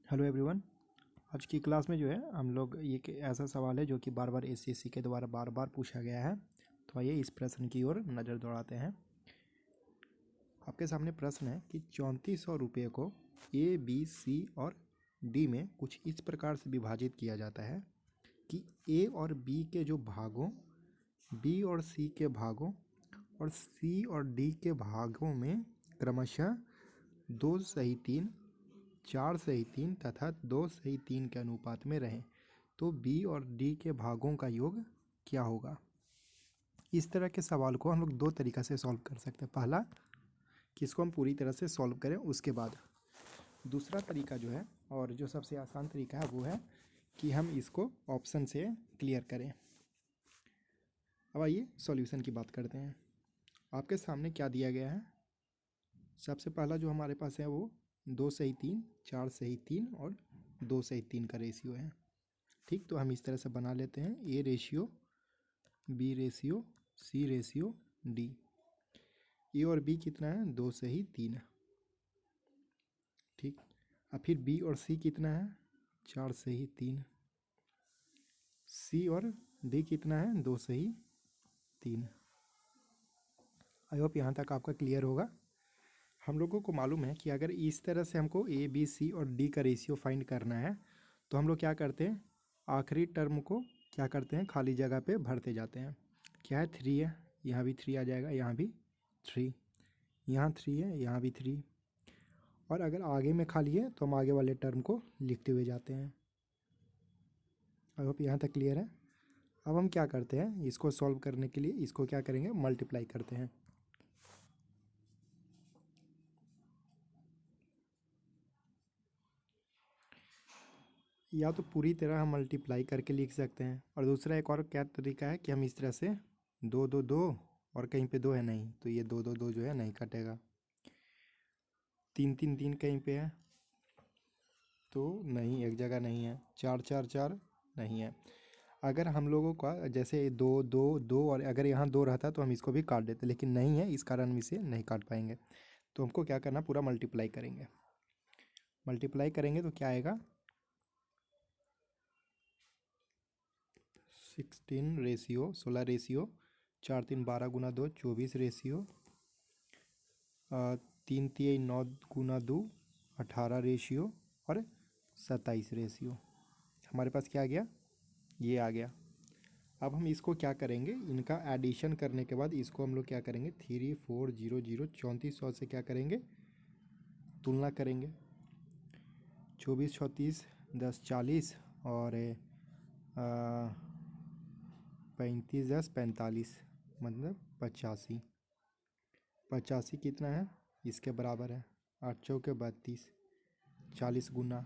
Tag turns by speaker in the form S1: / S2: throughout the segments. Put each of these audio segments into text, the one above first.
S1: Hello everyone. आज की class में जो है हम लोग ये ऐसा सवाल है जो कि बार बार एसएससी के द्वारा बार बार पूछा गया है। तो आइए इस प्रश्न की ओर नज़र दौड़ाते हैं। आपके सामने प्रश्न है कि 3400 रुपये को ए बी सी और डी में कुछ इस प्रकार से विभाजित किया जाता है कि ए और बी के जो भागों, बी और सी के भागों और सी और डी के भागों में क्रमशः 2:3, 4:3 तथा 2:3 के अनुपात में रहें, तो बी और डी के भागों का योग क्या होगा। इस तरह के सवाल को हम लोग दो तरीक़ा से सॉल्व कर सकते हैं। पहला कि इसको हम पूरी तरह से सॉल्व करें, उसके बाद दूसरा तरीका जो है और जो सबसे आसान तरीका है वो है कि हम इसको ऑप्शन से क्लियर करें। अब आइए सॉल्यूशन की बात करते हैं। आपके सामने क्या दिया गया है। सबसे पहला जो हमारे पास है वो 2:3, 4:3 और 2:3 का रेशियो है। ठीक, तो हम इस तरह से बना लेते हैं A ratio, B ratio, C ratio, D. A और बी कितना है 2:3। ठीक, अब फिर बी और सी कितना है 4:3। सी और डी कितना है 2:3। आई होप यहाँ तक आपका क्लियर होगा। हम लोगों को मालूम है कि अगर इस तरह से हमको ए बी सी और डी का रेशियो फाइंड करना है तो हम लोग क्या करते हैं, आखिरी टर्म को क्या करते हैं, खाली जगह पे भरते जाते हैं। क्या है 3 है, यहाँ भी 3 आ जाएगा, यहाँ भी 3, यहाँ 3 है, यहाँ भी 3। और अगर आगे में खाली है तो हम आगे वाले टर्म को लिखते हुए जाते हैं। आई होप यहाँ तक क्लियर है। अब हम क्या करते हैं, इसको सॉल्व करने के लिए इसको क्या करेंगे, मल्टीप्लाई करते हैं। या तो पूरी तरह हम मल्टीप्लाई करके लिख सकते हैं, और दूसरा एक और क्या तरीका है कि हम इस तरह से 2 2 2 और कहीं पे 2 है नहीं तो ये 2 2 2 जो है नहीं कटेगा। 3 3 3 कहीं पे है तो नहीं, एक जगह नहीं है। 4 4 4 नहीं है। अगर हम लोगों का जैसे 2 2 2 और अगर यहाँ 2 रहता तो हम इसको भी काट देते, लेकिन नहीं है, इस कारण हम इसे नहीं काट पाएंगे। तो हमको क्या करना, पूरा मल्टीप्लाई करेंगे। मल्टीप्लाई करेंगे तो क्या आएगा, 16 रेशियो, 16 रेशियो, 4 3 12 गुना 2 24 रेशियो, 3 3 9 गुना 2 18 रेशियो और 27 रेशियो। हमारे पास क्या आ गया, ये आ गया। अब हम इसको क्या करेंगे, इनका एडिशन करने के बाद इसको हम लोग क्या करेंगे, 3 4 0 0 3400 से क्या करेंगे, तुलना करेंगे। 24 36 10 40 और 35 10 45 मतलब 85। 85 कितना है, इसके बराबर है 8 चौके 32, 40 गुना।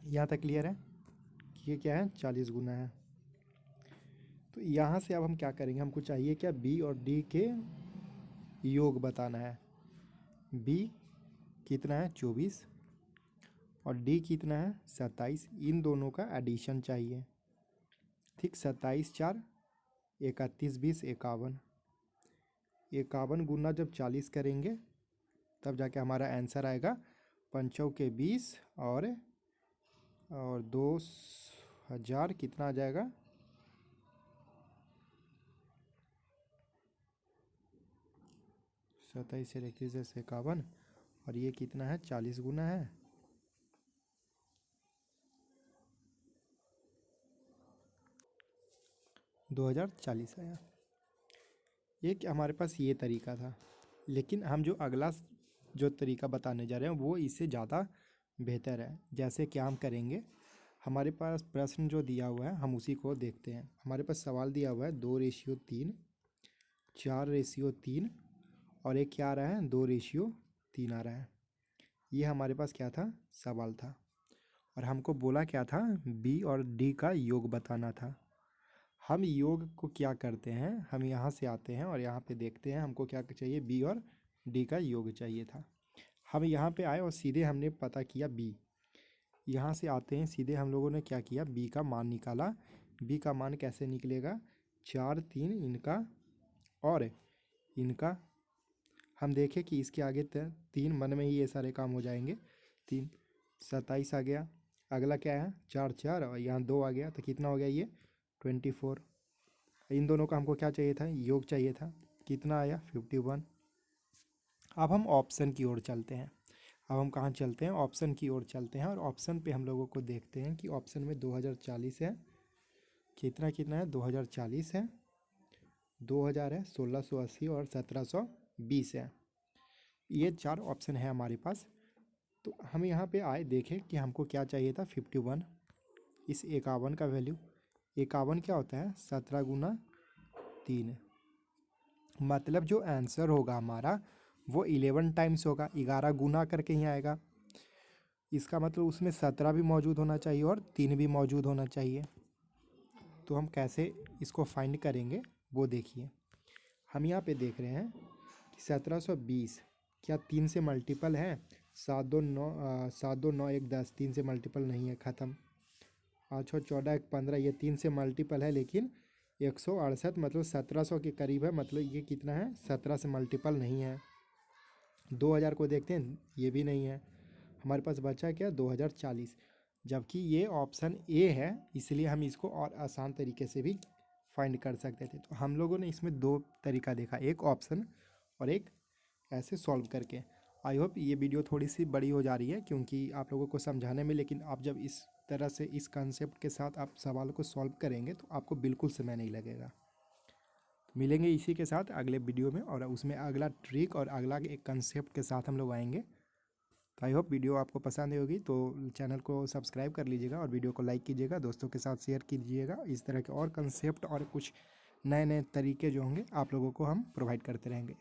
S1: यहाँ तक क्लियर है कि ये क्या है, 40 गुना है। तो यहाँ से अब हम क्या करेंगे, हमको चाहिए क्या, बी और डी के योग बताना है। बी कितना है 24 और डी कितना है 27, इन दोनों का एडिशन चाहिए। ठीक, 27 4 31 20 51, 51 गुना जब 40 करेंगे तब जाके हमारा आंसर आएगा 5 चौके 20 और 2000 कितना आ जाएगा, 27 से 31 से 51 और ये कितना है 40 गुना है, 2040 आया। एक हमारे पास ये तरीका था, लेकिन हम जो अगला जो तरीका बताने जा रहे हैं वो इससे ज़्यादा बेहतर है। जैसे क्या हम करेंगे, हमारे पास प्रश्न जो दिया हुआ है हम उसी को देखते हैं। हमारे पास सवाल दिया हुआ है 2:3, 4:3 और एक क्या आ रहा है 2:3 आ रहा है। ये हमारे पास क्या था, सवाल था, और हमको बोला क्या था, बी और डी का योग बताना था। हम योग को क्या करते हैं, हम यहाँ से आते हैं और यहाँ पे देखते हैं हमको क्या चाहिए, बी और डी का योग चाहिए था। हम यहाँ पे आए और सीधे हमने पता किया बी। यहाँ से आते हैं सीधे हम लोगों ने क्या किया, बी का मान निकाला। बी का मान कैसे निकलेगा, 4 3 इनका और इनका। हम देखें कि इसके आगे 3 मन में ही ये सारे काम हो जाएंगे। 3 27 आ गया। अगला क्या है 4 4 और यहाँ 2 आ गया, तो कितना हो गया ये 24। इन दोनों का हमको क्या चाहिए था, योग चाहिए था, कितना आया 51। अब हम ऑप्शन की ओर चलते हैं। अब हम कहाँ चलते हैं, ऑप्शन की ओर चलते हैं और ऑप्शन पे हम लोगों को देखते हैं कि ऑप्शन में 2040 है, कितना कितना है 2040 है, 2000 है, 1680 और 1720 है। ये 4 ऑप्शन है हमारे पास। तो हम यहाँ पे आए देखें कि हमको क्या चाहिए था 51। इस 51 का वैल्यू, 51 क्या होता है 17 गुना 3, मतलब जो आंसर होगा हमारा वो 11 टाइम्स होगा, 11 गुना करके ही आएगा। इसका मतलब उसमें 17 भी मौजूद होना चाहिए और 3 भी मौजूद होना चाहिए। तो हम कैसे इसको फाइंड करेंगे वो देखिए। हम यहाँ पे देख रहे हैं कि 1720 क्या 3 से मल्टीपल है, 7 2 9 1 10, 3 से मल्टीपल नहीं है, ख़त्म। 8 6 14 1 15, ये 3 से मल्टीपल है लेकिन 168 मतलब 1700 के करीब है, मतलब ये कितना है 17 से मल्टीपल नहीं है। 2000 को देखते हैं, ये भी नहीं है। हमारे पास बचा क्या 2040, जबकि ये ऑप्शन ए है, इसलिए हम इसको और आसान तरीके से भी फाइंड कर सकते थे। तो हम लोगों ने इसमें 2 तरीका देखा, एक ऑप्शन और एक ऐसे सॉल्व करके। आई होप ये वीडियो थोड़ी सी बड़ी हो जा रही है क्योंकि आप लोगों को समझाने में, लेकिन आप जब इस तरह से इस कंसेप्ट के साथ आप सवालों को सॉल्व करेंगे तो आपको बिल्कुल समय नहीं लगेगा। तो मिलेंगे इसी के साथ अगले वीडियो में, और उसमें अगला ट्रिक और अगला एक कंसेप्ट के साथ हम लोग आएंगे। तो आई होप वीडियो आपको पसंद आई होगी, तो चैनल को सब्सक्राइब कर लीजिएगा और वीडियो को लाइक कीजिएगा, दोस्तों के साथ शेयर कीजिएगा। इस तरह के और कंसेप्ट और कुछ नए नए तरीके जो होंगे आप लोगों को हम प्रोवाइड करते रहेंगे।